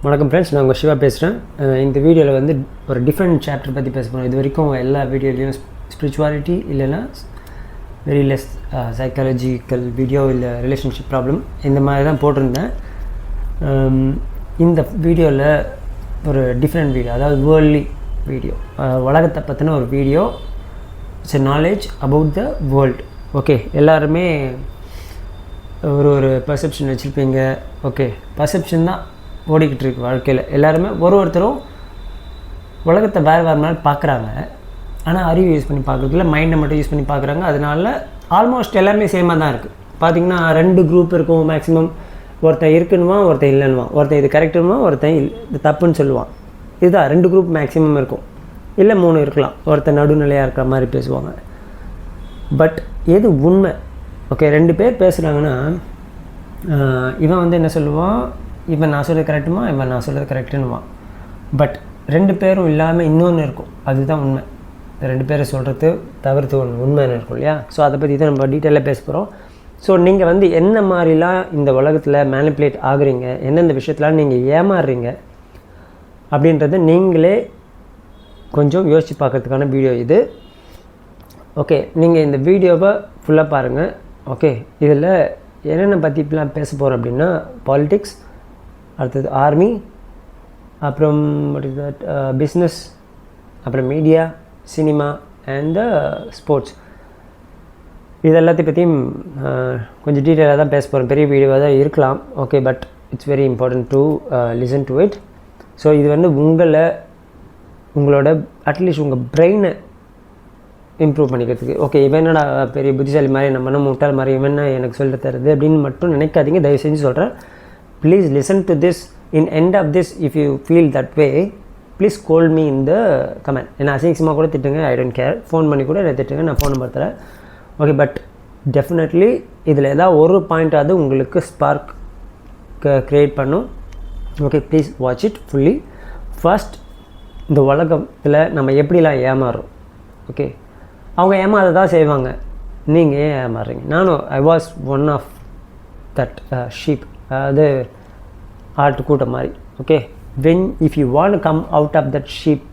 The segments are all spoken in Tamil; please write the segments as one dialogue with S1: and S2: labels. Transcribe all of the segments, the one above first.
S1: வணக்கம் ஃப்ரெண்ட்ஸ், நான் உங்கள் சிவா பேசுகிறேன். இந்த வீடியோவில் வந்து ஒரு டிஃப்ரெண்ட் சாப்டர் பற்றி பேச போகிறோம். இது வரைக்கும் எல்லா வீடியோலையும் ஸ்பிரிச்சுவாலிட்டி இல்லைன்னா வெரி லெஸ் சைக்காலஜிக்கல் வீடியோ இல்லை ரிலேஷன்ஷிப் ப்ராப்ளம் இந்த மாதிரி தான் போட்டிருந்தேன். இந்த வீடியோவில் ஒரு டிஃப்ரெண்ட் வீடியோ, அதாவது வேர்ல்ட்லி வீடியோ, உலகத்தை பற்றின ஒரு video. It's a knowledge about the world. Okay, எல்லாருமே ஒரு பர்செப்ஷன் வச்சுருப்பீங்க. ஓகே, பர்செப்ஷன் தான் ஓடிக்கிட்டு இருக்கு வாழ்க்கையில். எல்லாருமே ஒருத்தரும் உலகத்தை வேறு மாதிரி பார்க்குறாங்க. ஆனால் அறிவு யூஸ் பண்ணி பார்க்குறதுல மைண்டை மட்டும் யூஸ் பண்ணி பார்க்குறாங்க. அதனால ஆல்மோஸ்ட் எல்லாமே சேமாக தான் இருக்குது. பார்த்திங்கன்னா 2 குரூப் இருக்கும் மேக்ஸிமம். ஒருத்தன் இருக்குன்னுவான், ஒருத்தன் இல்லைன்னுவான். ஒருத்தன் இது கரெக்டுன்னுவான், ஒருத்தன் இது தப்புன்னு சொல்லுவான். இதுதான் 2 குரூப் மேக்ஸிமம் இருக்கும். இல்லை 3 இருக்கலாம். ஒருத்தன் நடுநிலையாக இருக்கிற மாதிரி பேசுவாங்க. பட் எது உண்மை? ஓகே, 2 பேர் பேசுகிறாங்கன்னா இவன் வந்து என்ன சொல்லுவான், இவன் நான் சொல்கிறது கரெக்டுமா, இவன் நான் சொல்கிறது கரெக்டுன்னுவான். பட் 2 பேரும் இல்லாமல் இன்னொன்று இருக்கும், அதுதான் உண்மை. 2 பேரை சொல்கிறது தவிர்த்து ஒன்று உண்மைன்னு இருக்கும் இல்லையா? ஸோ அதை பற்றி தான் நம்ம டீட்டெயிலாக பேச போகிறோம். ஸோ நீங்கள் வந்து என்ன மாதிரிலாம் இந்த உலகத்தில் மேனிப்புலேட் ஆகுறீங்க, எந்தெந்த விஷயத்துலாம் நீங்கள் ஏமாறுறீங்க அப்படின்றத நீங்களே கொஞ்சம் யோசித்து பார்க்குறதுக்கான வீடியோ இது. ஓகே, நீங்கள் இந்த வீடியோவை ஃபுல்லாக பாருங்கள். ஓகே, இதில் என்னென்ன பற்றி இப்படிலாம் பேச போகிறோம் அப்படின்னா, பாலிட்டிக்ஸ், அடுத்தது ஆர்மி, அப்புறம் பிஸ்னஸ், அப்புறம் மீடியா, சினிமா அண்ட் ஸ்போர்ட்ஸ். இது எல்லாத்தையும் பற்றியும் கொஞ்சம் டீட்டெயிலாக தான் பேச போகிறோம். பெரிய வீடியோவாக தான் இருக்கலாம். Okay, but it's very important to listen to it. So இது வந்து உங்களோட அட்லீஸ்ட் உங்கள் பிரெயினை இம்ப்ரூவ் பண்ணிக்கிறதுக்கு. ஓகே, இவன் என்னடா பெரிய புத்திசாலி மாதிரி, நம்ம முட்டாள் மாதிரி, இவன் எனக்கு சொல்ல தருது அப்படின்னு மட்டும் நினைக்காதீங்க. தயவு செஞ்சு சொல்கிறேன், please listen to this. In end of this if you feel that way, please call me in the comment. ஏன்னா அசிங்கமாக கூட திட்டுங்க, ஐ டோன்ட் கேர். ஃபோன் பண்ணி கூட என்னை திட்டுங்க, நான் ஃபோன் நம்பர் தரேன். ஓகே, பட் டெஃபினெட்லி இதில் ஏதாவது ஒரு பாயிண்ட்டாவது உங்களுக்கு ஸ்பார்க் க்ரியேட் பண்ணும். Okay, please watch it fully. First, இந்த உலகத்தில் நம்ம எப்படிலாம் ஏமாறுறோம். ஓகே, அவங்க ஏமாறதான் செய்வாங்க, நீங்கள் ஏன் ஏமாறுறீங்க? நானும் I was one of that sheep, அதாவது ஆட்டு கூட்டம் மாதிரி. Okay, if you want come out of that sheep,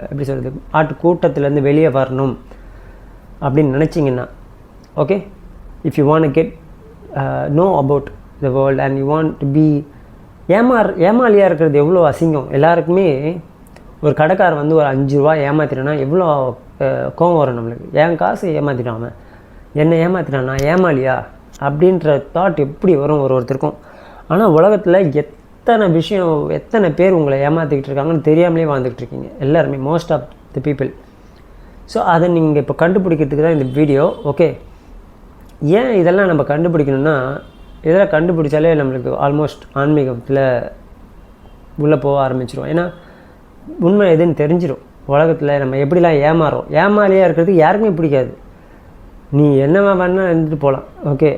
S1: எப்படி சொல்கிறது, ஆட்டு கூட்டத்துலேருந்து வெளியே வரணும் அப்படின்னு நினச்சிங்கன்னா, okay, if you want get know about the world and you want to be ஏமாளியாக இருக்கிறது எவ்வளோ அசிங்கம். எல்லாருக்குமே ஒரு கடைக்காரர் வந்து ஒரு 5 ரூபா ஏமாத்தினா எவ்வளோ கோவம் வரும் நம்மளுக்கு. என் காசு ஏமாற்றிட்டான், என்னை ஏமாற்றிட்டான், நான் ஏமாளியா அப்படின்ற தாட் எப்படி வரும் ஒருத்தருக்கும். ஆனால் உலகத்தில் எத்தனை பேர் உங்களை ஏமாற்றிக்கிட்டு இருக்காங்கன்னு தெரியாமலே வாழ்ந்துக்கிட்டு இருக்கீங்க எல்லாருமே, most of the people. So அதை நீங்கள் இப்போ கண்டுபிடிக்கிறதுக்கு தான் இந்த வீடியோ. ஓகே, ஏன் இதெல்லாம் நம்ம கண்டுபிடிக்கணும்னா, இதெல்லாம் கண்டுபிடிச்சாலே நம்மளுக்கு ஆல்மோஸ்ட் ஆன்மீகத்தில் உள்ளே போக ஆரம்பிச்சிடும். ஏன்னா உண்மை எதுன்னு தெரிஞ்சிடும். உலகத்தில் நம்ம எப்படிலாம் ஏமாறுறோம். ஏமாலியாக இருக்கிறதுக்கு யாருக்குமே பிடிக்காது. நீ என்னவா வேணால் இருந்துட்டு போகலாம். ஓகே,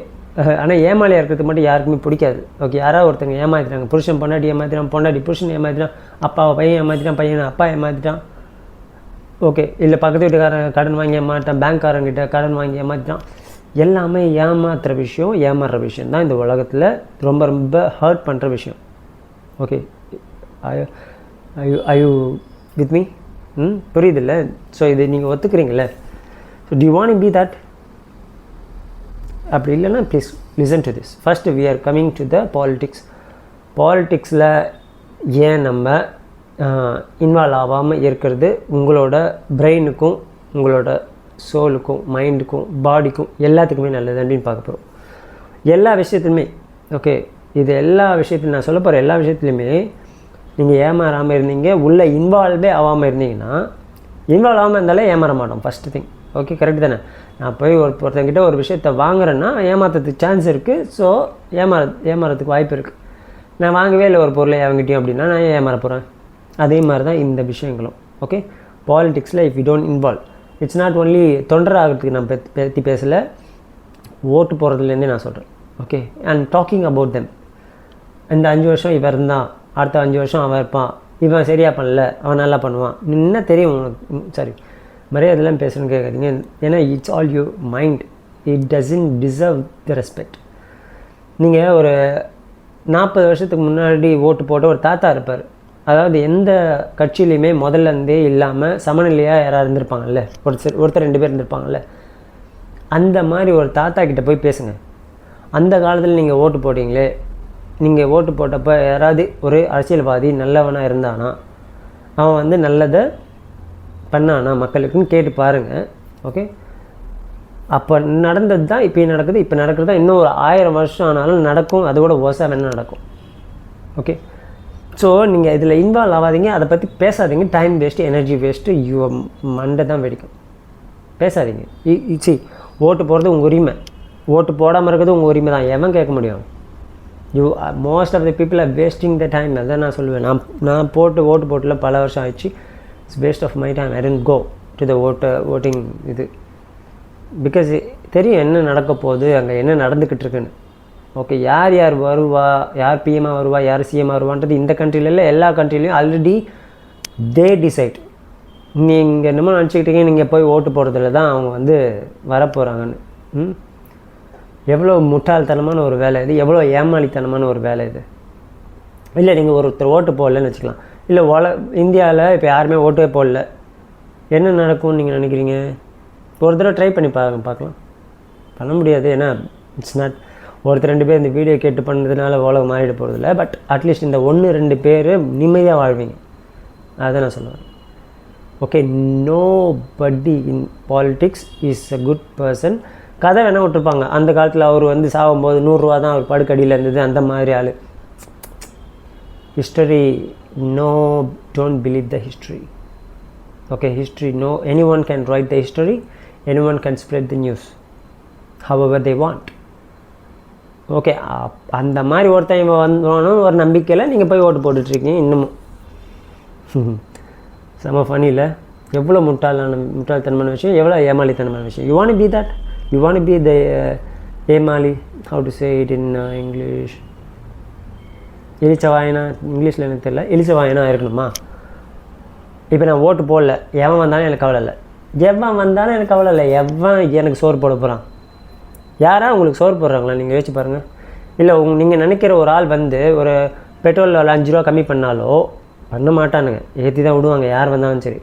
S1: ஆனால் ஏமாலியாக இருக்கிறதுக்கு மட்டும் யாருக்குமே பிடிக்காது. ஓகே, யாராவது ஒருத்தங்க ஏமாற்றிட்டாங்க, புருஷன் பொண்டாட்டி ஏமாற்றிட்டான், பொண்டாட்டி புருஷன் ஏமாற்றிட்டான், அப்பாவை பையன் ஏமாற்றிட்டான், பையனை அப்பா ஏமாற்றிட்டான். ஓகே, இல்லை பக்கத்து வீட்டுக்காரன் கடன் வாங்கி ஏமாற்றிட்டான், பேங்க்காரங்கிட்ட கடன் வாங்கி ஏமாற்றிட்டான். எல்லாமே ஏமாத்துகிற விஷயம், ஏமாறுற விஷயம் தான் இந்த உலகத்தில் ரொம்ப ரொம்ப ஹர்ட் பண்ணுற விஷயம். Okay, I you with me? புரியுதில்ல? ஸோ இது நீங்கள் ஒத்துக்கிறீங்களே? So do you want be that? அப்படி இல்லைன்னா please listen to this. First we are coming to the politics. பாலிட்டிக்ஸில் ஏன் நம்ம இன்வால்வ் ஆகாமல் இருக்கிறது உங்களோட பிரெயினுக்கும் உங்களோட சோலுக்கும் மைண்டுக்கும் பாடிக்கும் எல்லாத்துக்குமே நல்லது அப்படின்னு பார்க்க போகிறோம். எல்லா விஷயத்துலையுமே. ஓகே, இது எல்லா விஷயத்துலையும் நான் சொல்ல போகிற எல்லா விஷயத்துலையுமே நீங்கள் ஏமாறாமல் இருந்தீங்க, உள்ளே இன்வால்வே ஆகாமல் இருந்தீங்கன்னா, இன்வால்வ் ஆகாமல் இருந்தாலே ஏமாற மாட்டோம் ஃபஸ்ட்டு திங். ஓகே, கரெக்டு தானே? நான் போய் ஒருத்தங்கிட்ட ஒரு விஷயத்தை வாங்குறேன்னா ஏமாத்துறதுக்கு சான்ஸ் இருக்குது. ஸோ ஏமாறதுக்கு வாய்ப்பு இருக்குது. நான் வாங்கவே இல்லை ஒரு பொருளை வாங்கிட்டேன் அப்படின்னா நான் ஏமாற போகிறேன். அதே மாதிரி தான் இந்த விஷயங்களும். ஓகே, பாலிட்டிக்ஸில் if you don't involve, it's not only தொண்டர் ஆகிறதுக்கு நான் பற்றி பேசலை, ஓட்டு போகிறதுலேருந்தே நான் சொல்கிறேன். Okay, and talking about them. இந்த 5 வருஷம் இவர் இருந்தான், அடுத்த 5 வருஷம் அவன் இருப்பான், இவன் சரியாக பண்ணல, அவன் நல்லா பண்ணுவான், என்ன தெரியும் உனக்கு? சாரி, மரியாதைலாம் பேசுகிறேன்னு கேட்காதீங்க. ஏன்னா it's all you mind. It doesn't deserve the respect. நீங்கள் ஒரு 40 வருஷத்துக்கு முன்னாடி ஓட்டு போட்ட ஒரு தாத்தா இருப்பார். அதாவது எந்த கட்சியிலையுமே முதல்ல இருந்தே இல்லாமல் சமநிலையாக யாராவது இருந்திருப்பாங்கல்ல, ஒருத்தர் 2 பேர் இருந்திருப்பாங்கல்ல, அந்த மாதிரி ஒரு தாத்தா கிட்ட போய் பேசுங்க. அந்த காலத்தில் நீங்கள் ஓட்டு போட்டிங்களே, நீங்கள் ஓட்டு போட்டப்போ யாராவது ஒரு அரசியல்வாதி நல்லவனாக இருந்தானா, அவன் வந்து நல்லதை பண்ணானா மக்களுக்குன்னு கேட்டு பாருங்கள். ஓகே, அப்போ நடந்தது தான் இப்போயும் நடக்குது. இப்போ நடக்கிறது தான் இன்னும் ஒரு 1000 வருஷம் ஆனாலும் நடக்கும். அதோட ஓசா வேணால் நடக்கும். ஓகே, ஸோ நீங்கள் இதில் இன்வால்வ் ஆகாதீங்க, அதை பற்றி பேசாதீங்க. டைம் வேஸ்ட்டு, எனர்ஜி வேஸ்ட்டு, மண்டை தான் வெடிக்கும். பேசாதீங்க. சி, ஓட்டு போடுறது உங்கள் உரிமை, ஓட்டு போடாமல் இருக்கிறது உங்கள் உரிமை தான். எவன் கேட்க முடியும்? Most of the people are wasting the time. அதான் நான் சொல்லுவேன். நான் ஓட்டு போட்டில் பல வருஷம் ஆயிடுச்சு. It's waste of my time. I don't go to the voting இது. பிகாஸ் தெரியும் என்ன நடக்க போகுது, அங்கே என்ன நடந்துக்கிட்டு இருக்குன்னு. ஓகே, யார் வருவா, யார் பிஎம்மாக வருவா, யார் சிஎம்மாக வருவான்றது இந்த கண்ட்ரியில் இல்லை, எல்லா கண்ட்ரிலையும் ஆல்ரெடி தே டிசைட். நீங்கள் என்னமோ நினச்சிக்கிட்டீங்க நீங்கள் போய் ஓட்டு போடுறதுல தான் அவங்க வந்து வரப்போகிறாங்கன்னு. எவ்வளோ முட்டாள்தனமான ஒரு வேலை இது, எவ்வளோ ஏமாளித்தனமான ஒரு வேலை இது. இல்லை நீங்கள் ஒருத்தர் ஓட்டு போடலன்னு வச்சுக்கலாம். இல்லை இந்தியாவில் இப்போ யாருமே ஓட்டே போடல, என்ன நடக்கும்னு நீங்கள் நினைக்கிறீங்க? ஒரு தடவை ட்ரை பண்ணி பார்க்கலாம். பண்ண முடியாது. ஏன்னா இட்ஸ் நாட் ஒருத்தர் 2 பேர் இந்த வீடியோ கேட்டு பண்ணதுனால உலகம் மாறிட போகிறதில்ல. பட் அட்லீஸ்ட் இந்த 1-2 பேர் நிம்மதியாக வாழ்வீங்க. அதை நான் சொல்லுவேன். ஓகே, நோ பட்டி இன் politics is a good person. கதை வேணால் விட்டுருப்பாங்க. அந்த காலத்தில் அவர் வந்து சாகும்போது 100 ரூபா தான் அவர் படுக்கடியில் இருந்தது, அந்த மாதிரி ஆள். History, no, don't believe the history. Okay, history, no, anyone can write the history, anyone can spread the news however they want. Okay, அந்த மாதிரி ஒருத்தன் வந்தோன்னு ஒரு நம்பிக்கையில் நீங்கள் போய் ஓட்டு போட்டுட்ருக்கீங்க இன்னமும். செம்ம ஃபனி இல்லை? எவ்வளோ முட்டாள்தனமான விஷயம், எவ்வளோ ஏமாளித்தனமான விஷயம். You want be that, you want be the ஏமாளி. How to say it in English? எலிச்சவாயனா, இங்கிலீஷில் எனக்கு தெரியல. எலிச்சவாயனா இருக்கணுமா? இப்போ நான் ஓட்டு போடல, எவன் வந்தாலும் எனக்கு கவலை இல்லை. எவன் வந்தாலும் எனக்கு கவலை இல்லை. எவன் எனக்கு சோறு போட போகிறான்? யாரா உங்களுக்கு சோறு போடுறாங்களா? நீங்கள் யோசிச்சு பாருங்கள். இல்லை நீங்கள் நினைக்கிற ஒரு ஆள் வந்து ஒரு பெட்ரோல் 5 ரூபா கம்மி பண்ணாலோ, பண்ண மாட்டானுங்க, ஏற்றி தான் விடுவாங்க யார் வந்தாலும் சரி.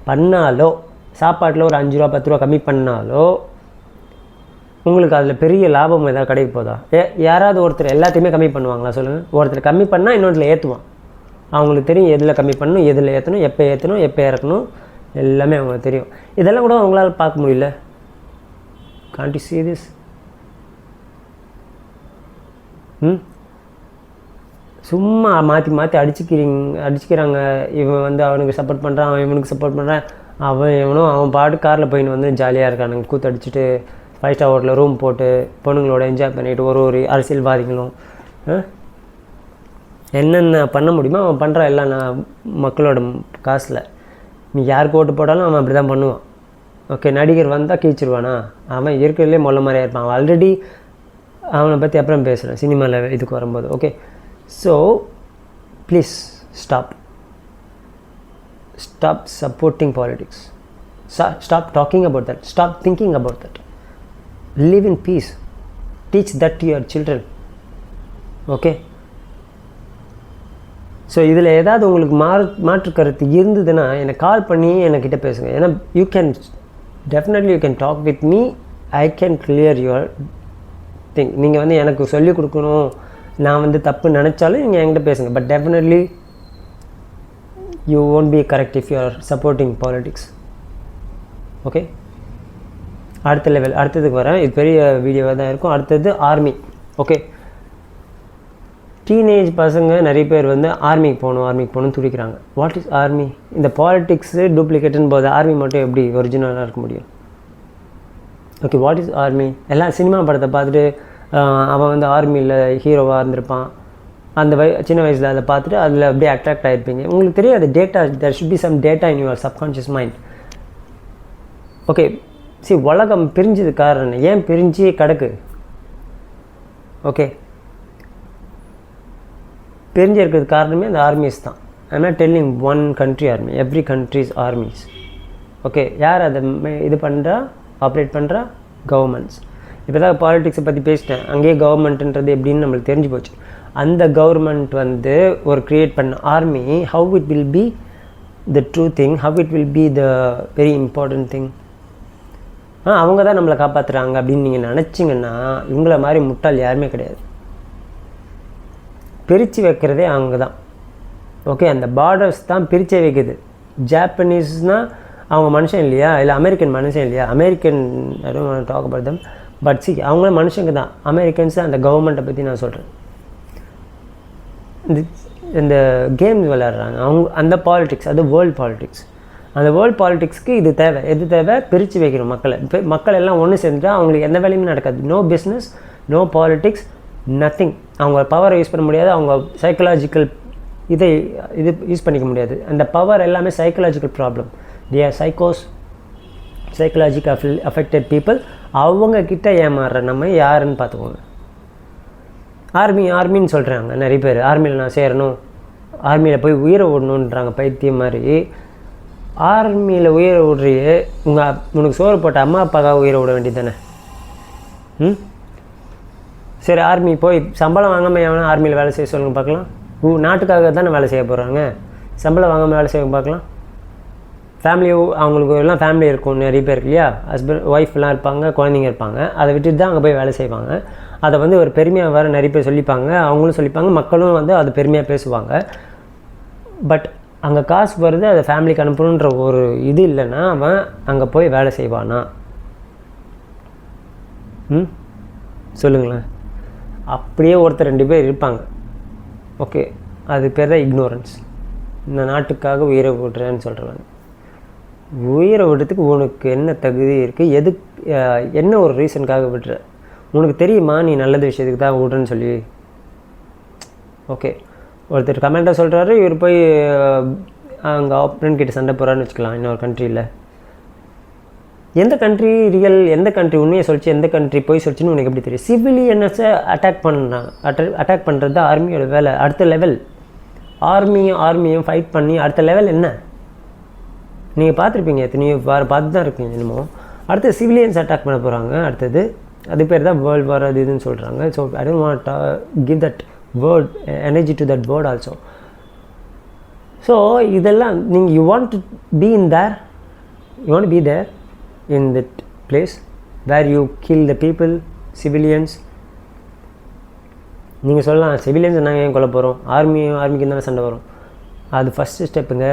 S1: பண்ணாலோ, சாப்பாட்டில் ஒரு 5 ரூபா 10 ரூபா கம்மி பண்ணாலோ உங்களுக்கு அதில் பெரிய லாபம் ஏதாவது கிடைக்க போதா? யாராவது ஒருத்தர் எல்லாத்தையுமே கம்மி பண்ணுவாங்களா சொல்லுங்கள்? ஒருத்தர் கம்மி பண்ணால் இன்னொருத்தில் ஏற்றுவான். அவங்களுக்கு தெரியும் எதில் கம்மி பண்ணணும், எதில் ஏற்றணும், எப்போ இறக்கணும், எல்லாமே அவங்களுக்கு தெரியும். இதெல்லாம் கூட அவங்களால பார்க்க முடியல. Gantt you see this? சும்மா மாற்றி அடிச்சுக்கிறாங்க. இவன் வந்து அவனுக்கு சப்போர்ட் பண்ணுறான், அவன் இவனுக்கு சப்போர்ட் பண்ணுறான், அவன் பாட்டு காரில் போயின்னு வந்து ஜாலியாக இருக்கானுங்க. கூத்து அடிச்சுட்டு 5 ஸ்டார் ஹோட்டலில் ரூம் போட்டு பொண்ணுங்களோட என்ஜாய் பண்ணிவிட்டு ஒரு அரசியல்வாதிகளும் என்னென்ன பண்ண முடியுமோ அவன் பண்ணுறான். எல்லாம் நான் மக்களோட காசில். நீ யாருக்கு ஓட்டு போட்டாலும் அவன் அப்படி தான் பண்ணுவான். ஓகே, நடிகர் வந்தால் கீச்சிருவானா? அவன் இருக்கிறதுலே மொல்ல மாதிரியாக இருப்பான். அவன் ஆல்ரெடி அவனை பற்றி அப்புறம் பேசுகிறேன் சினிமாவில் இதுக்கு வரும்போது. Okay, so please stop supporting politics. Stop talking about that. Stop thinking about that. Live in peace. Teach that to your children. Okay? So இதில் ஏதாவது உங்களுக்கு மாற்று கருத்து இருந்ததுன்னா என்னை கால் பண்ணி என்கிட்ட பேசுங்க. ஏன்னா you can talk with me. I can clear your thing. நீங்கள் வந்து எனக்கு சொல்லிக் கொடுக்கணும், நான் வந்து தப்பு நினச்சாலும் நீங்கள் என்கிட்ட பேசுங்க. But definitely you won't be correct if you are supporting politics. Okay, அடுத்ததுக்கு வரேன். இது பெரிய வீடியோவாக தான் இருக்கும். அடுத்தது ஆர்மி. ஓகே, டீனேஜ் பசங்க நிறைய பேர் வந்து ஆர்மிக்கு போகணும்னு துடிக்கிறாங்க. What is army? இந்த பாலிட்டிக்ஸு டூப்ளிகேட்டுன்னு போது ஆர்மி மட்டும் எப்படி ஒரிஜினலாக இருக்க முடியும்? Okay, what is army? எல்லாம் சினிமா படத்தை பார்த்துட்டு அவன் வந்து ஆர்மியில் ஹீரோவாக இருந்திருப்பான். அந்த சின்ன வயசில் அதை பார்த்துட்டு அதில் அப்படியே அட்ராக்ட் ஆகிருப்பீங்க. உங்களுக்கு தெரியாது data, there should be some data in your subconscious mind. Okay, உலகம் பிரிஞ்சது காரணம் ஏன் பிரிஞ்சு கிடக்கு? ஓகே, பிரிஞ்சு இருக்கிறது காரணமே அந்த ஆர்மிஸ் தான். I'm not telling one country army, every countries armies. Okay, யார் அதை இது பண்ணுறா, ஆப்ரேட் பண்ணுறா? கவர்மெண்ட்ஸ். இப்போ தான் பாலிட்டிக்ஸை பற்றி பேசிட்டேன். அங்கேயே கவர்மெண்ட்டுன்றது எப்படின்னு நம்மளுக்கு தெரிஞ்சு போச்சு. அந்த கவர்மெண்ட் வந்து ஒரு க்ரியேட் பண்ண army, how it will be the true thing, how it will be the very important thing. அவங்க தான் நம்மளை காப்பாற்றுறாங்க அப்படின்னு நீங்கள் நினச்சிங்கன்னா இவங்கள மாதிரி முட்டாள் யாருமே கிடையாது. பிரித்து வைக்கிறதே அவங்க தான். ஓகே, அந்த பார்டர்ஸ் தான் பிரித்தே வைக்குது. ஜாப்பனீஸ்னால் அவங்க மனுஷன் இல்லையா, இல்லை அமெரிக்கன் மனுஷன் இல்லையா, American talk about them, but சி அவங்களும் மனுஷங்க தான். அமெரிக்கன்ஸ் அந்த கவர்மெண்ட்டை பற்றி நான் சொல்கிறேன். இந்த கேம்ஸ் விளையாடுறாங்க அவங்க, அந்த பாலிட்டிக்ஸ், அது வேர்ல்டு பாலிட்டிக்ஸ். அந்த வேர்ல்டு பாலிட்டிக்ஸ்க்கு இது தேவை. எது தேவை? பிரித்து வைக்கணும் மக்களை. மக்கள் எல்லாம் ஒன்று சேர்ந்துட்டா அவங்களுக்கு எந்த வேலையுமே நடக்காது. No business, no politics, nothing. அவங்க பவரை யூஸ் பண்ண முடியாது, அவங்க சைக்கலாஜிக்கல் இது யூஸ் பண்ணிக்க முடியாது. அந்த பவர் எல்லாமே சைக்கலாஜிக்கல் ப்ராப்ளம். தே ஆர் சைக்கோஸ், சைக்கலாஜிக்கல் அஃபெக்டட் பீப்புள். அவங்கக்கிட்ட ஏமாறுற நம்ம யாருன்னு பார்த்துக்கோங்க. ஆர்மின்னு சொல்கிறாங்க நிறைய பேர். ஆர்மியில் நான் சேரணும், ஆர்மியில் போய் உயிரை விடணுன்றாங்க பைத்தியம் மாதிரி. ஆர்மியில் உயிரை விடுறியே, உனக்கு சோறு போட்ட அம்மா அப்பாக்காக உயிரை விட வேண்டியது தானே? சரி, ஆர்மி போய் சம்பளம் வாங்காமல் எவனா ஆர்மியில் வேலை செய்ய சொல்லுங்க பார்க்கலாம். நாட்டுக்காக தானே வேலை செய்ய போகிறாங்க. சம்பளம் வாங்காமல் வேலை செய்ய பார்க்கலாம். ஃபேமிலி, அவங்களுக்கு எல்லாம் ஃபேமிலி இருக்கும், நிறைய பேர் இல்லையா, ஹஸ்பண்ட் ஒய்ஃப்லாம் இருப்பாங்க, குழந்தைங்க இருப்பாங்க. அதை விட்டுட்டு தான் அங்கே போய் வேலை செய்வாங்க. அதை வந்து ஒரு பெருமையாக வேறு நிறைய பேர் சொல்லிப்பாங்க, அவங்களும் சொல்லிப்பாங்க, மக்களும் வந்து அது பெருமையாக பேசுவாங்க. பட் அங்கே காசு வருது, அதை ஃபேமிலிக்கு அனுப்பணுன்ற ஒரு இது இல்லைன்னா அவன் அங்கே போய் வேலை செய்வானா? சொல்லுங்களேன். அப்படியே ஒருத்தர் 2 பேர் இருப்பாங்க. ஓகே, அது பேர் தான் இக்னோரன்ஸ். இந்த நாட்டுக்காக உயிரை விடுறேன்னு சொல்கிறவன். உயிரை விடுறதுக்கு உனக்கு என்ன தகுதி இருக்குது? என்ன ஒரு ரீசனுக்காக விடுற? உனக்கு தெரியுமா நீ நல்லது விஷயத்துக்கு தான் விடுறேன்னு சொல்லி? ஓகே, ஒருத்தர் கமெண்ட்டாக சொல்கிறாரு, இவர் போய் அங்கே ஆப்பனன்ட் கிட்ட சண்டை போகிறான்னு வச்சுக்கலாம். இன்னொரு கண்ட்ரியில் எந்த கண்ட்ரி ரியல், எந்த கண்ட்ரி உண்மையை சொல்லிச்சு, எந்த கண்ட்ரி போய் சொல்லிச்சுன்னு உனக்கு எப்படி தெரியும்? சிவிலியன்ஸை அட்டாக் பண்ணுறாங்க. அட்டாக் பண்ணுறது தான் ஆர்மியோட வேலை. அடுத்த லெவல் ஆர்மியும் ஃபைட் பண்ணி அடுத்த லெவல் என்ன நீங்கள் பார்த்துருப்பீங்க, எத்தனையோ பார்த்து தான் இருக்கீங்க. என்னமோ அடுத்து சிவிலியன்ஸ் அட்டாக் பண்ண போகிறாங்க. அடுத்தது அது பேர் தான் வேர்ல்டு வார், அது இதுன்னு சொல்கிறாங்க. So I don't want give that word energy to that word also. So இதெல்லாம் நீங்கள் you want to be in there, you want be there in that place where you kill the people, civilians. நீங்கள் சொல்லலாம், சிவிலியன்ஸ் நாங்கள் ஏன் கொல்ல போகிறோம், ஆர்மிக்கு தானே சண்டை வரும். அது ஃபஸ்ட்டு ஸ்டெப்புங்க.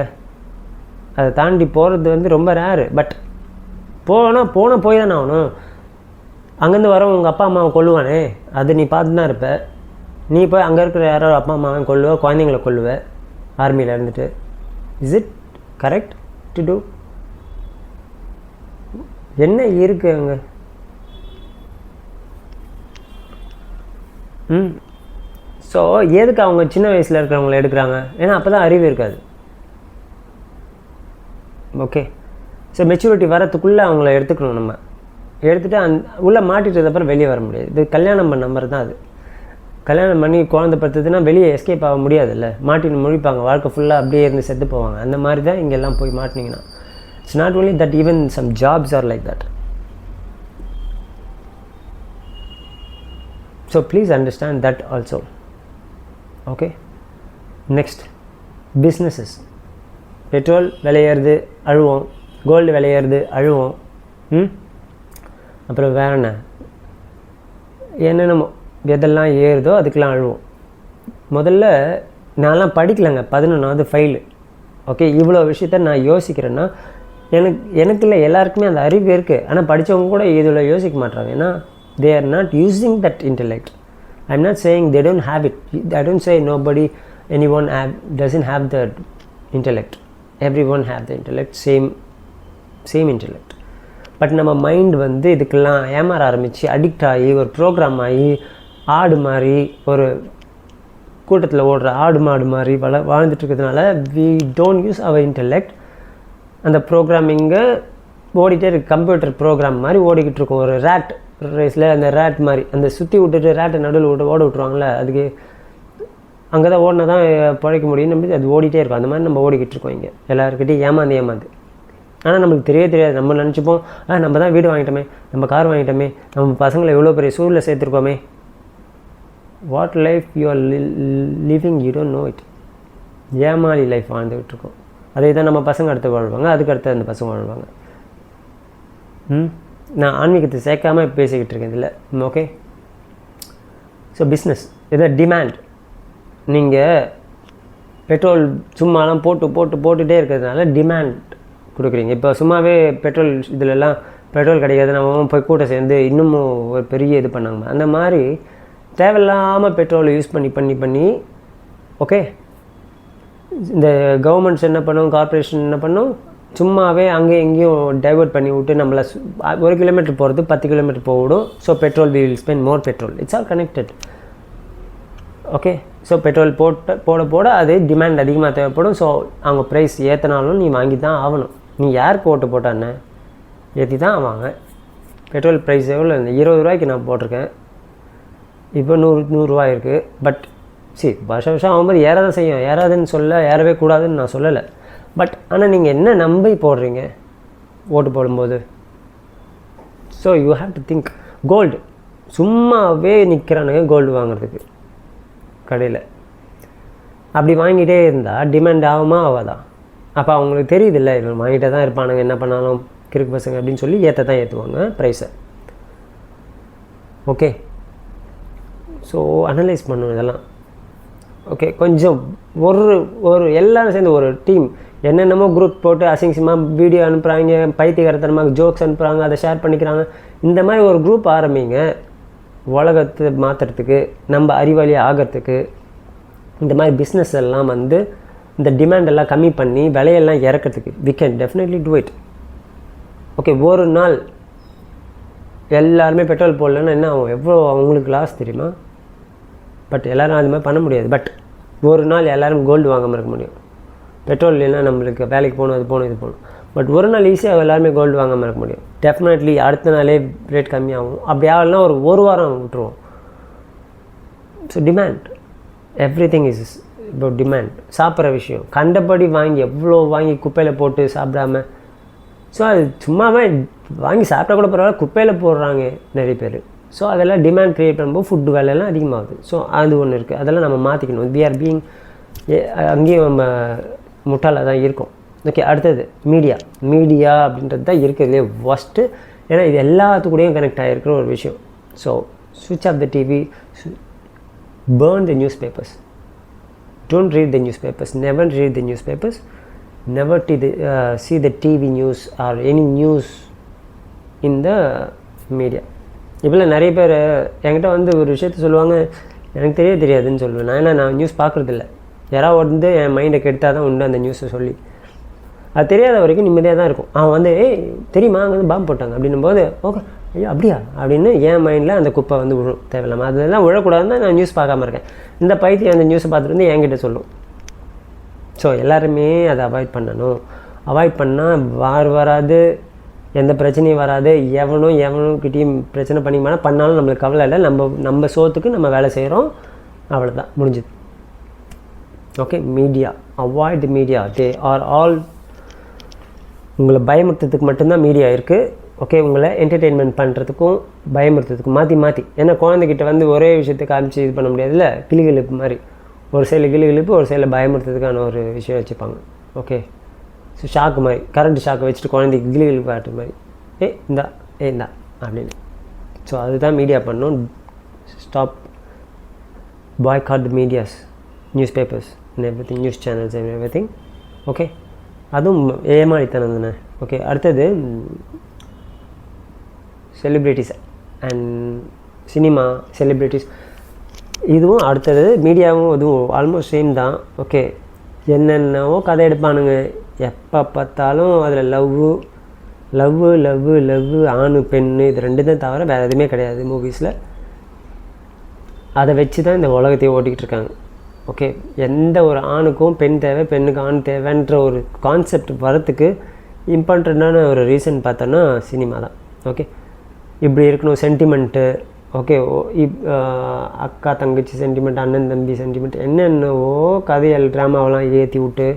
S1: அதை தாண்டி போகிறது வந்து ரொம்ப ரேரு. பட் போனால் போய் தானே ஆகணும். அங்கேருந்து வர உங்கள் அப்பா அம்மாவை கொல்லுவானே, அது நீ பார்த்து தான் இருப்ப. நீ போய் அங்கே இருக்கிற யாரோ அப்பா அம்மாவை கொல்லுவ, குழந்தைங்களை கொல்லுவ ஆர்மியில் இருந்துட்டு. Is it correct to do? என்ன இருக்குது அங்கே? ஸோ எதுக்கு அவங்க சின்ன வயசில் இருக்கிறவங்கள எடுக்கிறாங்க? ஏன்னா அப்போ தான் அறிவு இருக்காது. ஓகே, ஸோ மெச்சூரிட்டி வரத்துக்குள்ளே அவங்கள எடுத்துக்கணும். நம்ம எடுத்துகிட்டு உள்ளே மாட்டிட்டதுக்கப்புறம் வெளியே வர முடியாது. இது கல்யாணம் பண்ண மாதிரி தான். அது கல்யாணம் பண்ணி குழந்தை படுத்துதுன்னா வெளியே எஸ்கேப் ஆக முடியாதுல்ல, மாட்டின்னு முழிப்பாங்க, வாழ்க்கை ஃபுல்லாக அப்படியே இருந்து செத்து போவாங்க. அந்த மாதிரி தான் இங்கெல்லாம் போய் மாட்டினீங்கன்னா. It's not only that, even some jobs are like that. So please understand that also. Okay, next, businesses. Petrol விலையேறுது அழுவோம், கோல்டு விலையேறுது அழுவோம். அப்புறம் வேற என்னென்னமோ எதெல்லாம் ஏறுதோ அதுக்கெலாம் அழுவோம். முதல்ல நான்லாம் படிக்கலைங்க, 11வது ஃபெயிலு. ஓகே, இவ்வளோ விஷயத்த நான் யோசிக்கிறேன்னா எனக்கு இல்லை, எல்லாருக்குமே அந்த அறிவு இருக்குது. ஆனால் படித்தவங்க கூட இதில் யோசிக்க மாட்டாங்க. ஏன்னா they are not using that intellect. I'm not saying they don't have it. I don't say anyone doesn't have the intellect. Everyone have the intellect, same intellect. But நம்ம மைண்ட் வந்து இதுக்கெல்லாம் ஏமாற ஆரம்பித்து அடிக்ட் ஆகி ஒரு ப்ரோக்ராம் ஆகி ஆடு மாதிரி, ஒரு கூட்டத்தில் ஓடுற ஆடு மாடு மாதிரி வாழ்ந்துட்டு இருக்கிறதுனால we don't use our intellect. அந்த ப்ரோக்ராமிங்கை ஓடிட்டே இருக்கு, கம்ப்யூட்டர் ப்ரோக்ராம் மாதிரி ஓடிக்கிட்டு இருக்கும். ஒரு ரேட் ரேஸில் அந்த ரேட் மாதிரி அந்த சுற்றி விட்டுட்டு ரேட்டை நடுவில் ஓட விட்டுருவாங்களே, அதுக்கு அங்கே தான் ஓடினா தான் பழைக்க முடியும். நம்ம அது ஓடிட்டே இருக்கும். அந்த மாதிரி நம்ம ஓடிக்கிட்டு இருக்கோம் இங்கே எல்லாருக்கிட்டையும் ஏமாந்து. ஆனால் நம்மளுக்கு தெரியாது. நம்ம நினச்சிப்போம், நம்ம தான் வீடு வாங்கிட்டோமே, நம்ம கார் வாங்கிட்டோமே, நம்ம பசங்களை எவ்வளோ பெரிய சூழலில் சேர்த்துருக்கோமே. What life you are living you don't know it. ஏமாளி லைஃப் வாழ்ந்துக்கிட்டு இருக்கோம். அதே தான் நம்ம பசங்க அடுத்து வாழ்வாங்க, அதுக்கு அடுத்து அந்த பசங்க வாழ்வாங்க. நான் ஆன்மீகத்தை சேர்க்காமல் பேசிக்கிட்டு இருக்கேன் இதில். ஓகே, ஸோ பிஸ்னஸ் இதை டிமாண்ட். நீங்கள் பெட்ரோல் சும்மாலாம் போட்டுகிட்டே இருக்கிறதுனால டிமாண்ட் கொடுக்குறீங்க. இப்போ சும்மாவே பெட்ரோல் இதிலெல்லாம் பெட்ரோல் கிடைக்காது, நம்ம போய் கூட்டம் சேர்ந்து இன்னமும் ஒரு பெரிய இது பண்ணாங்க. அந்த மாதிரி தேவையில்லாமல் பெட்ரோலை யூஸ் பண்ணி ஓகே, இந்த கவர்மெண்ட்ஸ் என்ன பண்ணும், கார்பரேஷன் என்ன பண்ணும், சும்மாவே அங்கேயும் எங்கேயும் டைவர்ட் பண்ணி விட்டு நம்மளை 1 கிலோமீட்டர் போகிறது 10 கிலோமீட்டர் போவிடும். So petrol we will spend more petrol. It's all connected. Okay, so petrol போட அது டிமாண்ட் அதிகமாக தேவைப்படும். ஸோ அவங்க ப்ரைஸ் ஏற்றினாலும் நீ வாங்கி தான் ஆகணும். நீ யாருக்கு ஓட்டு போட்டான்னு ஏற்றி தான் ஆவாங்க. பெட்ரோல் ப்ரைஸ் எவ்வளோ? 20 ரூபாய்க்கு நான் போட்டிருக்கேன், இப்போ 100 ரூபா இருக்குது. பட் வருஷம் ஆகும்போது ஏறாதான் செய்யும். ஏறாதுன்னு ஏறவே கூடாதுன்னு நான் சொல்லலை. பட் ஆனால் நீங்கள் என்ன நம்பி போடுறீங்க ஓட்டு போடும்போது? So you have to think. Gold சும்மாவே நிற்கிறானுங்க கோல்டு வாங்குறதுக்கு கடையில். அப்படி வாங்கிட்டே இருந்தால் டிமாண்ட் ஆகுமா ஆகாதா? அப்போ அவங்களுக்கு தெரியுது இல்லை, இவங்க வாங்கிட்டே தான் இருப்பானுங்க, என்ன பண்ணாலும் கிறுக்கு பசங்க அப்படின்னு சொல்லி தான் ஏற்றுவாங்க ப்ரைஸை. ஓகே, ஸோ அனலைஸ் பண்ணணும் இதெல்லாம். ஓகே, கொஞ்சம் ஒரு எல்லோரும் சேர்ந்து ஒரு டீம் என்னென்னமோ குரூப் போட்டு அசிங்கமாக வீடியோ அனுப்புகிறாங்க, பைத்தியகாரத்தனமாக ஜோக்ஸ் அனுப்புகிறாங்க, அதை ஷேர் பண்ணிக்கிறாங்க. இந்த மாதிரி ஒரு குரூப் ஆரம்பிங்க. உலகத்தை மாற்றுறதுக்கு, நம்ம அறிவாளி ஆகிறதுக்கு, இந்த மாதிரி பிஸ்னஸ் எல்லாம் இந்த டிமாண்ட் எல்லாம் கம்மி பண்ணி விலையெல்லாம் இறக்கிறதுக்கு we can definitely do it. Okay, ஒரு நாள் எல்லாருமே பெட்ரோல் போடலன்னா என்ன ஆகும்? எவ்வளோ அவங்களுக்கு லாஸ் தெரியுமா? பட் எல்லோரும் அது மாதிரி பண்ண முடியாது. பட் ஒரு நாள் எல்லோரும் கோல்டு வாங்காமல் இருக்க முடியும். பெட்ரோல் இல்லைன்னா நம்மளுக்கு வேலைக்கு போகணும், அது போகணும், இது போகணும். பட் ஒரு நாள் ஈஸியாக எல்லாருமே கோல்டு வாங்காமல் இருக்க முடியும். டெஃபினெட்லி அடுத்த நாளே ரேட் கம்மியாகும். அப்படி ஆகலாம் ஒரு வாரம் விட்டுருவோம். So demand, every thing is about demand. சாப்பிட்ற விஷயம் கண்டபடி எவ்வளோ வாங்கி குப்பையில் போட்டு சாப்பிடாம, ஸோ அது சும்மாவே வாங்கி சாப்பிட்டா கூட பரவாயில்ல, குப்பையில் போடுறாங்க நிறைய பேர். ஸோ அதெல்லாம் டிமாண்ட் க்ரியேட் பண்ணும்போது ஃபுட்டு வேலையெல்லாம் அதிகமாகுது. ஸோ அது ஒன்று இருக்குது, அதெல்லாம் நம்ம மாற்றிக்கணும். வி ஆர் பீயிங் அங்கேயும் நம்ம முட்டாளாக தான் இருக்கும். ஓகே, அடுத்தது மீடியா அப்படின்றது தான் இருக்கிறதுலே ஒஸ்ட்டு. ஏன்னா இது எல்லாத்துக்கூடையும் கனெக்ட் ஆகிருக்கிற ஒரு விஷயம். ஸோ ஸ்விட்ச் off the TV, burn the news papers, don't read the news papers, never read the news papers, never see the TV news or any news in the media. இப்போல்லாம் நிறைய பேர் என்கிட்ட ஒரு விஷயத்த சொல்லுவாங்க, எனக்கு தெரியாதுன்னு சொல்லுவேன். நான் நியூஸ் பார்க்குறதில்ல. யாராவது என் மைண்டை கெடுத்தால் தான் உண்டு அந்த நியூஸை சொல்லி. அது தெரியாத வரைக்கும் நிம்மதியாக தான் இருக்கும். அவன் தெரியுமா அங்கே பாம்பு போட்டாங்க அப்படின்னும் போது ஓகே ஐயோ அப்படியா அப்படின்னு என் மைண்டில் அந்த குப்பை விழும் தேவையில்லாமல். அதெல்லாம் விழக்கூடாதுன்னு தான் நான் நியூஸ் பார்க்காம இருக்கேன். இந்த பைத்தியம் அந்த நியூஸை பார்த்துட்டு என்கிட்ட சொல்லும். ஸோ எல்லாருமே அதை அவாய்ட் பண்ணணும். அவாய்ட் பண்ணால் வராது, எந்த பிரச்சனையும் வராது. எவனுக்கிட்டையும் பிரச்சனை பண்ணாலும் நம்மளுக்கு கவலை இல்லை. நம்ம சோத்துக்கு நம்ம வேலை செய்கிறோம், அவ்வளோதான், முடிஞ்சுது. Okay, media, avoid the media. They are all உங்களை பயமுறுத்துறதுக்கு மட்டும்தான் மீடியா இருக்குது. ஓகே, உங்களை என்டர்டெயின்மெண்ட் பண்ணுறதுக்கும் பயமுறுத்துறதுக்கும் மாற்றி. ஏன்னா குழந்தைகிட்ட ஒரே விஷயத்தை காமிச்சு இது பண்ண முடியாதுல்ல. கிளிகிழிப்பு மாதிரி ஒரு சைடில் கிளிகிழிப்பு, ஒரு சைடில் பயமுறுத்துறதுக்கான ஒரு விஷயம் வச்சுப்பாங்க. ஓகே, ஸோ ஷாக்கு மாதிரி, கரண்ட் ஷாக்கை வச்சுட்டு குழந்தைக்கு கிளிகிழிப்பு ஆட்டு மாதிரி இந்தா அப்படின்னு. ஸோ அதுதான் மீடியா பண்ணணும். Stop, boycott the medias, news papers and everything, news channels and everything. Okay, அதுவும் ஏமாளித்தனம் தானே. ஓகே, அடுத்தது செலிப்ரிட்டிஸ் அண்ட் சினிமா செலிப்ரிட்டிஸ், இதுவும் அடுத்தது மீடியாவும் இதுவும் ஆல்மோஸ்ட் சேம் தான். ஓகே, என்னென்னவோ கதை எடுப்பானுங்க, எப்போ பார்த்தாலும் அதில் லவ்வு ஆணு பெண்ணு, இது ரெண்டு தான் தவிர வேறு எதுவுமே கிடையாது மூவிஸில். அதை வச்சு தான் இந்த உலகத்தையே ஓட்டிக்கிட்டு இருக்காங்க. ஓகே, எந்த ஒரு ஆணுக்கும் பெண் தேவை, பெண்ணுக்கு ஆண் தேவைன்ற ஒரு கான்செப்ட் வரத்துக்கு இம்பார்ட்டண்ட்டான ஒரு ரீசன் பார்த்தோன்னா சினிமா தான். ஓகே, இப்படி இருக்கணும் சென்டிமெண்ட்டு. ஓகே, அக்கா தங்கச்சி சென்டிமெண்ட், அண்ணன் தம்பி சென்டிமெண்ட், என்னென்னவோ கதைகள் ட்ராமாவெல்லாம் ஏற்றி விட்டு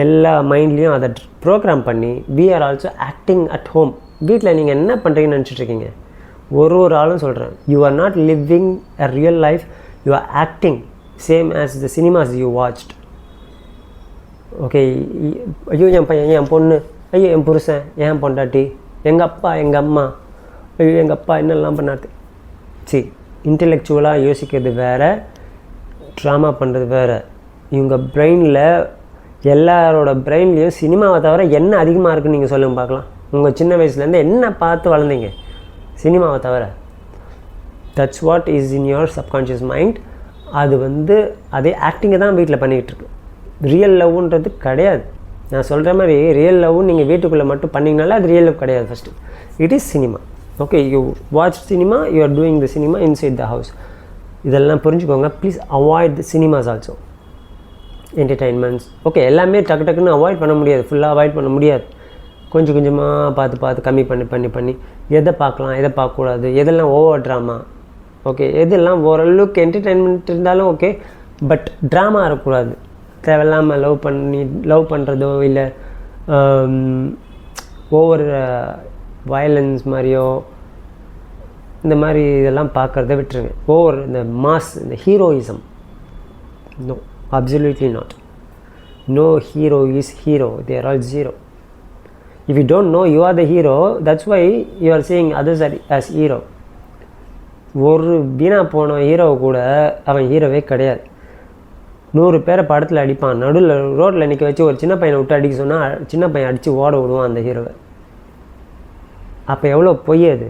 S1: எல்லா மைண்ட்லேயும் அதை ப்ரோக்ராம் பண்ணி we are also acting at home. வீட்டில் நீங்கள் என்ன பண்ணுறீங்கன்னு நினச்சிட்ருக்கீங்க? ஒரு ஆளும் சொல்கிறேன், you are not living a real life, you are acting same as the cinemas you watched. Okay, ஐயோ என் பையன், என் பொண்ணு, ஐயோ என் புருஷன், என் பொண்டாட்டி, எங்கள் அப்பா, எங்கள் அம்மா, ஐயோ எங்கள் அப்பா என்னெல்லாம் பண்ணாது. சரி, இன்டெலெக்சுவலாக யோசிக்கிறது வேறு, ட்ராமா பண்ணுறது வேறு. இவங்க பிரெயினில், எல்லாரோட பிரெயின்லேயும் சினிமாவை தவிர என்ன அதிகமாக இருக்குன்னு நீங்கள் சொல்லுங்க பார்க்கலாம். உங்கள் சின்ன வயசுலேருந்து என்ன பார்த்து வளர்ந்தீங்க? சினிமாவை தவிர. That's what is in your subconscious mind. அது அதே ஆக்டிங்கை தான் வீட்டில் பண்ணிக்கிட்டு இருக்கு. ரியல் லவ்ன்றது கிடையாது. நான் சொல்கிற மாதிரி ரியல் லவ் நீங்கள் வீட்டுக்குள்ளே மட்டும் பண்ணிங்கனால அது ரியல் லவ் கிடையாது. First it is cinema. Okay, you watch cinema, you are doing the cinema inside the house. இதெல்லாம் புரிஞ்சுக்கோங்க. Please avoid the cinemas also, entertainments. Okay, எல்லாமே டக்கு டக்குன்னு அவாய்ட் பண்ண முடியாது, ஃபுல்லாக அவாய்ட் பண்ண முடியாது. கொஞ்சம் கொஞ்சமாக பார்த்து கம்மி பண்ணி எதை பார்க்கலாம், எதை பார்க்கக்கூடாது, எதெல்லாம் ஓவர் ட்ராமா. ஓகே, எதெல்லாம் ஓரளவுக்கு என்டர்டெயின்மெண்ட் இருந்தாலும் ஓகே, பட் ட்ராமா இருக்கக்கூடாது. தேவையில்லாமல் லவ் பண்ணுறதோ இல்லை ஓவர் வயலன்ஸ் மாதிரியோ இந்த மாதிரி இதெல்லாம் பார்க்குறத விட்டுருங்க. ஓவர் இந்த மாஸ், இந்த heroism, no, absolutely not. No hero is hero. They are all zero. If you don't know you are the hero, that's why you are seeing others as hero. ஒரு வீணா போன ஹீரோ கூட அவன் ஹீரோவே கிடையாது. 100 பேரை படத்தில் அடிப்பான், நடுவில் ரோட்டில் நிற்க வச்சு ஒரு சின்ன பையனை விட்டு அடிக்க சொன்னால் சின்ன பையன் அடித்து ஓட விடுவான் அந்த ஹீரோவை. அப்போ எவ்வளோ பொய் அது.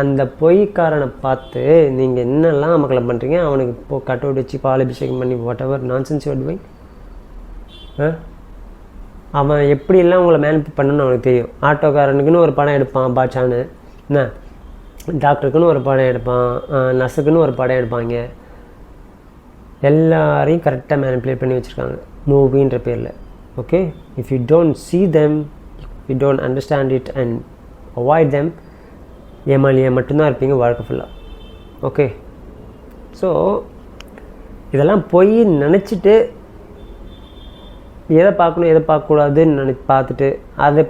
S1: அந்த பொய்க்காரனை பார்த்து நீங்கள் என்னெல்லாம் அமக்கலம் பண்ணுறீங்க. அவனுக்கு இப்போ கட் அவுட் வச்சு பால் அபிஷேகம் பண்ணி what ever nonsense you are doing. அவன் எப்படியெல்லாம் உங்களை மேனிபுலேட் பண்ணணும்னு அவனுக்கு தெரியும். ஆட்டோக்காரனுக்குன்னு ஒரு படம் எடுப்பான் பாட்சான்னு, என்ன டாக்டருக்குன்னு ஒரு படம் எடுப்பான், நர்ஸுக்குன்னு ஒரு படம் எடுப்பாங்க. எல்லாரையும் கரெக்டாக மேனிபுலேட் பண்ணி வச்சுருக்காங்க மூவின்ற பேரில். Okay, if you don't see them, you don't understand it and avoid them, ஏமாலியாக மட்டும்தான் இருப்பீங்க வாழ்க்கை ஃபுல்லாக. ஓகே, ஸோ இதெல்லாம் போய் நினச்சிட்டு எதை பார்க்கணும் எதை பார்க்கக்கூடாதுன்னு பார்த்துட்டு அதை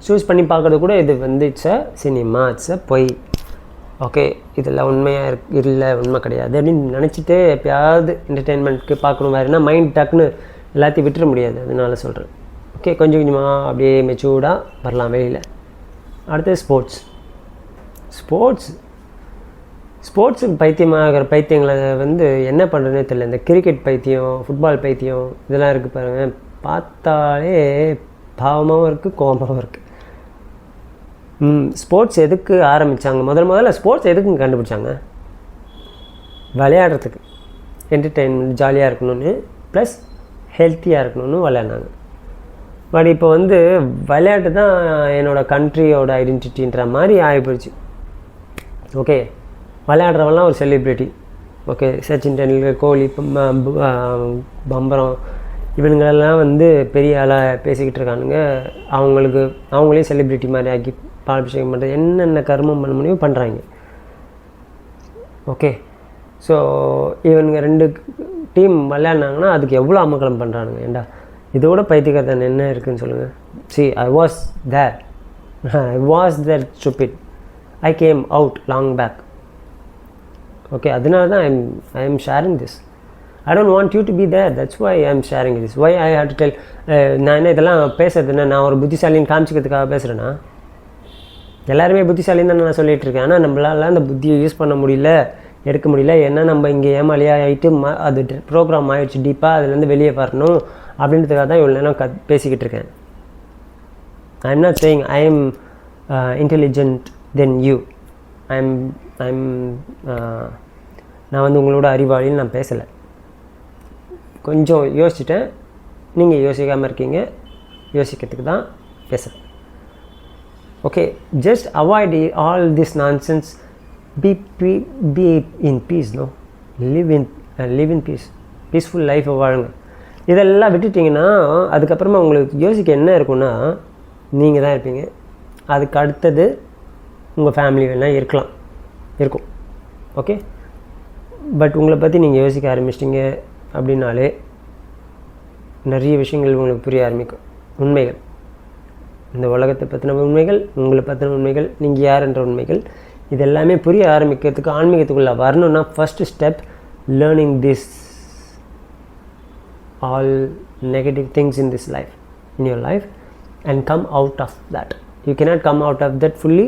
S1: சூஸ் பண்ணி பார்க்குறது கூட இது it's a cinema, it's a பொய். ஓகே, இதெல்லாம் உண்மையாக இல்லை, உண்மை கிடையாது அப்படின்னு நினச்சிட்டு எப்போயாவது என்டர்டெயின்மெண்ட்க்கு பார்க்கணும். வேறுனா மைண்ட் டக்குன்னு எல்லாத்தையும் விட்டுற முடியாது, அதனால சொல்கிறேன். ஓகே, கொஞ்சம் கொஞ்சமாக அப்படியே மெச்சூர்டாக வரலாம் வெளியில். அடுத்தது ஸ்போர்ட்ஸுக்கு பைத்தியமாகிற பைத்தியங்களை என்ன பண்ணுறதுனே தெரியல. இந்த கிரிக்கெட் பைத்தியம், ஃபுட்பால் பைத்தியம் இதெல்லாம் இருக்குது பாருங்கள். பார்த்தாலே பாவமாகவும் இருக்குது, கோபமாகவும் இருக்குது. ஸ்போர்ட்ஸ் எதுக்கு ஆரம்பித்தாங்க? முதல்ல ஸ்போர்ட்ஸ் எதுக்குங்க கண்டுபிடிச்சாங்க? விளையாடுறதுக்கு, என்டர்டெயின்மெண்ட், ஜாலியாக இருக்கணும்னு, ப்ளஸ் ஹெல்த்தியாக இருக்கணும்னு விளையாடினாங்க. பட் இப்போ விளையாட்டு தான் என்னோடய கண்ட்ரியோட ஐடென்டிட்டின்ற மாதிரி ஆகிப்போச்சு. ஓகே, விளையாடுறவெல்லாம் ஒரு செலிப்ரிட்டி. ஓகே, சச்சின் டெண்டுல்கர், கோலி, பம்பரம் இவனுங்களெல்லாம் பெரிய ஆளாக பேசிக்கிட்டு இருக்கானுங்க. அவங்களே செலிப்ரிட்டி மாதிரி ஆக்கி பாலாபிஷேகம் பண்ணுறது, என்னென்ன கர்மம் பண்ண முடியும் பண்ணுறாங்க. ஓகே, ஸோ இவனுங்க 2 டீம் விளையாடினாங்கன்னா அதுக்கு எவ்வளோ அமக்கலம் பண்ணுறானுங்க. ஏண்டா இதோட பைத்தியக்காரன் என்ன இருக்குதுன்னு சொல்லுங்கள். I was there stupid. I came out long back. Okay, அதனால தான் I am sharing this. I don't want you to be there. That's why I am sharing this. Why I have to tell. நான் என்ன இதெல்லாம் பேசுறதுன்னா நான் ஒரு புத்திசாலின்னு காமிச்சிக்கிறதுக்காக பேசுகிறேன்னா? எல்லாருமே புத்திசாலின்னு தான் நான் சொல்லிகிட்டு இருக்கேன். ஆனால் நம்மளால அந்த புத்தியை யூஸ் பண்ண முடியல, எடுக்க முடியல. ஏன்னா நம்ம இங்கே ஏமாலியாக ஆகிட்டு அது ப்ரோக்ராம் ஆகிடுச்சு டீப்பாக, அதுலேருந்து வெளியே வரணும் அப்படின்றதுக்காக தான் இவ்வளோ நேரம் பேசிக்கிட்டு இருக்கேன். I am not saying I am intelligent than you. நான் உங்களோட அறிவாளின்னு நான் பேசலை. கொஞ்சம் யோசிச்சுட்டேன், நீங்கள் யோசிக்காமல் இருக்கீங்க, யோசிக்கிறதுக்கு தான் பேசுகிறேன். Okay, just avoid all this nonsense. Be in peace. No, live in peace. Peaceful லைஃப்பை வாழுங்க. இதெல்லாம் விட்டுட்டிங்கன்னா அதுக்கப்புறமா உங்களுக்கு யோசிக்க என்ன இருக்குன்னா, நீங்கள் தான் இருப்பீங்க. அதுக்கு அடுத்தது உங்கள் ஃபேமிலி வேணால் இருக்கும். ஓகே, பட் உங்களை பற்றி நீங்கள் யோசிக்க ஆரம்பிச்சிட்டிங்க அப்படின்னாலே நிறைய விஷயங்கள் உங்களுக்கு புரிய ஆரம்பிக்கும். உண்மைகள், இந்த உலகத்தை பற்றின உண்மைகள், உங்களை பற்றின உண்மைகள், நீங்கள் யாருன்ற உண்மைகள், இது எல்லாமே புரிய ஆரம்பிக்கிறதுக்கு ஆன்மீகத்துக்குள்ளே வரணுன்னா first step learning this all negative things in this life, in your life, and come out of that. You cannot come out of that fully,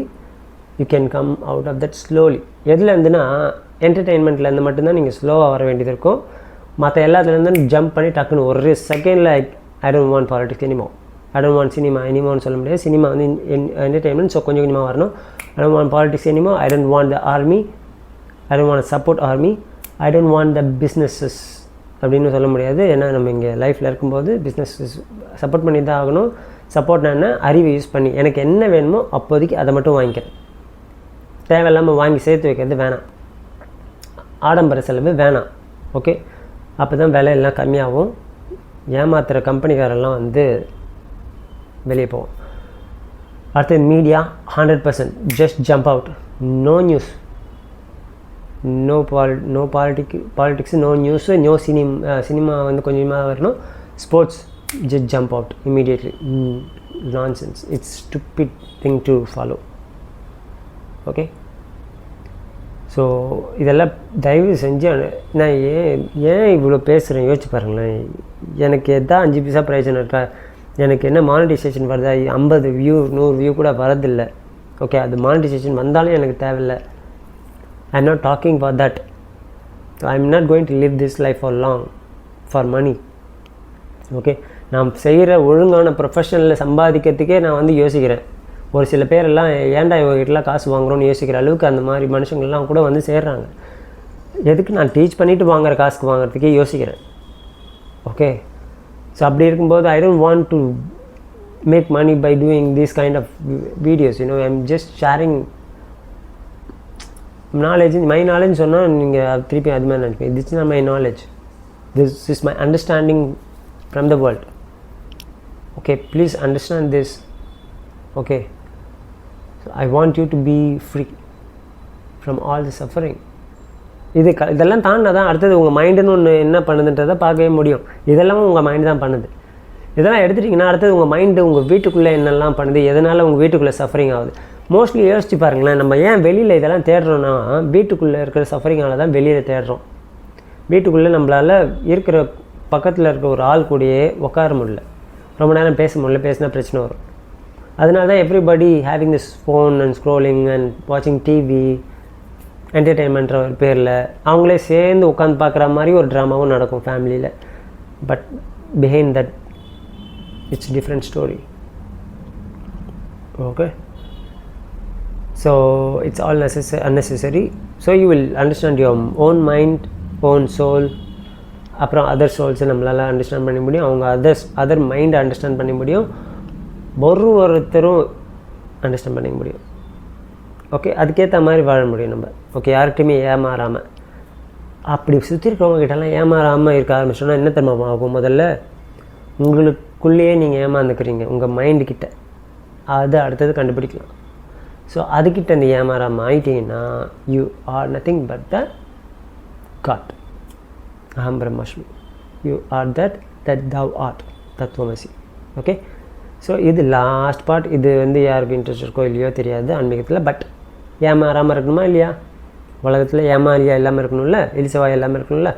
S1: you can come out of that slowly. எதில் இருந்துன்னா என்டர்டெயின்மெண்ட்லேருந்து மட்டும்தான் நீங்கள் ஸ்லோவாக வர வேண்டியது இருக்கும். மற்ற எல்லாத்துலேருந்து ஜம்ப் பண்ணி டக்குன்னு ஒரு செகண்டில் I don't want politics anymore, I don't want cinema எனிமோன்னு சொல்ல முடியாது. சினிமா வந்து என்டர்டெயின்மெண்ட், ஸோ கொஞ்சம் கொஞ்சமாக வரணும். I don't want politics anymore, I don't want the army, I don't want support army, I don't want the businesses அப்படின்னு சொல்ல முடியாது. ஏன்னா நம்ம இங்கே லைஃப்பில் இருக்கும்போது பிஸ்னஸ் சப்போர்ட் பண்ணி தான் ஆகணும். சப்போர்ட்னா என்ன, அறிவை யூஸ் பண்ணி எனக்கு என்ன வேணுமோ அப்போதைக்கு அதை மட்டும் வாங்கிக்கிறேன். தேவையில்லாமல் வாங்கி சேர்த்து வைக்கிறது வேணாம், ஆடம்பர செலவு வேணாம். ஓகே, அப்போ தான் விலையெல்லாம் கம்மியாகும், ஏமாத்துகிற கம்பெனிக்காரெல்லாம் வந்து வெளியே போவோம். அடுத்தது media 100% just jump out, no news, no politics, no news, no cinema வந்து கொஞ்சமாக வரணும். Sports just jump out immediately. Nonsense, it's stupid thing to follow. Okay, so இதெல்லாம் தயவு செஞ்சு நான் ஏன் இவ்வளோ பேசுகிறேன் யோசிச்சு பாருங்களேன். எனக்கு எதாவது 5 பைசா பிரயோஜனம் இருக்கா? எனக்கு என்ன மானிட்டைசேஷன் வருதா? 50 வியூ 100 வியூ கூட வரதில்லை. ஓகே, அது மானிட்டைசேஷன் வந்தாலும் எனக்கு தேவையில்லை. I am not talking for that. I am not going to live this life for long for money. Okay, நான் செய்கிற ஒழுங்கான ப்ரொஃபஷனில் சம்பாதிக்கிறதுக்கே நான் வந்து யோசிக்கிறேன். ஒரு சில பேரெல்லாம் ஏன்டா இவங்ககிட்டலாம் காசு வாங்குகிறோன்னு யோசிக்கிற அளவுக்கு அந்த மாதிரி மனுஷங்கள்லாம் கூட வந்து சேர்றாங்க. எதுக்கு நான் டீச் பண்ணிவிட்டு வாங்குகிற காசுக்கு வாங்குறதுக்கே யோசிக்கிறேன். ஓகே, ஸோ அப்படி இருக்கும்போது I don't want to make money by doing this kind of videos. I am just sharing knowledge. My knowledge சொன்னால் நீங்கள் திருப்பி அது மாதிரி நினைப்பேன். This is not my knowledge, this is my understanding from the world. Okay, please understand this. Okay, so I want you to be free from all the suffering. இதெல்லாம் தாண்டா தான் அடுத்தது உங்கள் மைண்டுன்னு ஒன்று என்ன பண்ணுதுன்றதை பார்க்கவே முடியும். இதெல்லாம் உங்கள் மைண்டு தான் பண்ணுது. இதெல்லாம் எடுத்துட்டிங்கன்னா அடுத்தது உங்கள் மைண்டு உங்கள் வீட்டுக்குள்ளே என்னெல்லாம் பண்ணுது, எதனால் உங்கள் வீட்டுக்குள்ளே சஃபரிங் ஆகுது. மோஸ்ட்லி யோசிச்சு பாருங்களேன், நம்ம ஏன் வெளியில் இதெல்லாம் தேடுறோன்னா வீட்டுக்குள்ளே இருக்கிற சஃபரிங்கால தான் வெளியில் தேடுறோம். வீட்டுக்குள்ளே நம்மளால் இருக்கிற பக்கத்தில் இருக்க ஒரு ஆள் கூடயே உட்கார முடியல, ரொம்ப நேரம் பேச முடியல, பேசினா பிரச்சனை வரும். அதனால தான் everybody having this phone and scrolling and வாட்சிங் டிவி என்டர்டெயின்மெண்ட்ற ஒரு பேரில் அவங்களே சேர்ந்து உட்காந்து பார்க்குற மாதிரி ஒரு ட்ராமாவும் நடக்கும் ஃபேமிலியில். But behind that it's different story. Okay, so it's all unnecessary. So you will understand your own mind, own soul. அப்புறம் அதர் சோல்ஸை நம்மளால் அண்டர்ஸ்டாண்ட் பண்ண முடியும், அவங்க அதர் மைண்டை அண்டர்ஸ்டாண்ட் பண்ண முடியும், ஒருத்தரும் அண்டர்ஸ்டாண்ட் பண்ணிக்க முடியும். ஓகே, அதுக்கேற்ற மாதிரி வாழ முடியும் நம்ம. ஓகே, யார்கிட்டையுமே ஏமாறாமல். அப்படி சுற்றி இருக்கிறவங்ககிட்டலாம் ஏமாறாமல் இருக்க ஆரம்பிச்சோன்னா என்ன தெரியுமா ஆகும்? முதல்ல உங்களுக்குள்ளேயே நீங்கள் ஏமாந்துக்கிறீங்க உங்கள் மைண்டுக்கிட்ட, அதை அடுத்தது கண்டுபிடிக்கலாம். ஸோ அதுக்கிட்ட இந்த ஏமாறாமல் ஆகிட்டீங்கன்னா you are nothing but the god. Aham Brahmasmi. You are that thou art. Tatvamasi. Okay. So இது லாஸ்ட் பார்ட். இது வந்து யாருக்கு இன்ட்ரெஸ்ட் இருக்கோ இல்லையோ தெரியாது ஆன்மீகத்தில். பட் ஏமாறாமல் இருக்கணுமா இல்லையா? உலகத்தில் ஏமாறியா இல்லாமல் இருக்கணும்ல, எலிசவாய் இல்லாமல் இருக்கணும்ல.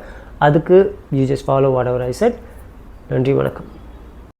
S1: அதுக்கு you just follow what ever I set. நன்றி, வணக்கம்.